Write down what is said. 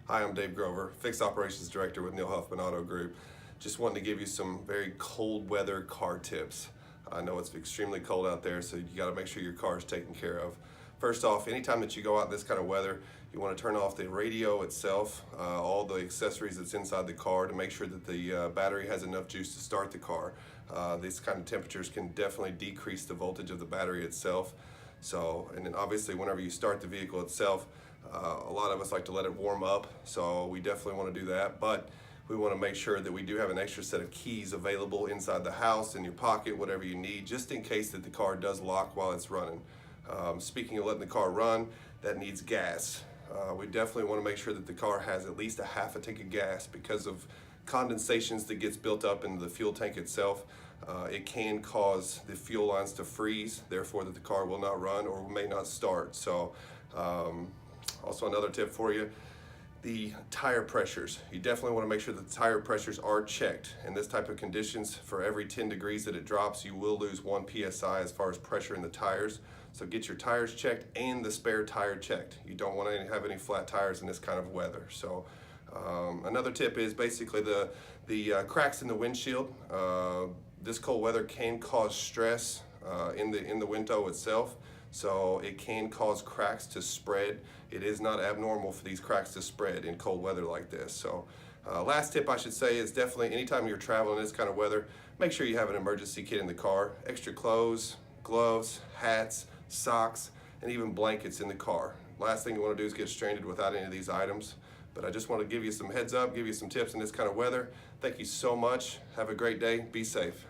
Hi, I'm Dave Grover, Fixed Operations Director with Huffman Auto Group. Just wanted to give you some very cold weather car tips. I know it's extremely cold out there, so you got to make sure your car is taken care of. First off, anytime that you go out in this kind of weather, you want to turn off the radio itself, all the accessories that's inside the car to make sure that the battery has enough juice to start the car. These kind of temperatures can definitely decrease the voltage of the battery itself. So, and then obviously whenever you start the vehicle itself, a lot of us like to let it warm up, so we definitely want to do that, but we want to make sure that we do have an extra set of keys available inside the house, in your pocket, whatever you need, just in case that the car does lock while it's running. Speaking of letting the car run, that needs gas. We definitely want to make sure that the car has at least a half a tank of gas because of condensations that gets built up in the fuel tank itself. It can cause the fuel lines to freeze, therefore that the car will not run or may not start. So also another tip for you, the tire pressures. You definitely want to make sure that the tire pressures are checked. In this type of conditions, for every 10 degrees that it drops, you will lose 1 psi as far as pressure in the tires. So get your tires checked and the spare tire checked. You don't want to have any flat tires in this kind of weather. So another tip is basically the cracks in the windshield. This cold weather can cause stress in the window itself. So it can cause cracks to spread. It is not abnormal for these cracks to spread in cold weather like this. So last tip I should say is definitely anytime you're traveling in this kind of weather, make sure you have an emergency kit in the car. Extra clothes, gloves, hats, socks, and even blankets in the car. Last thing you want to do is get stranded without any of these items. But I just want to give you some heads up, give you some tips in this kind of weather. Thank you so much. Have a great day. Be safe.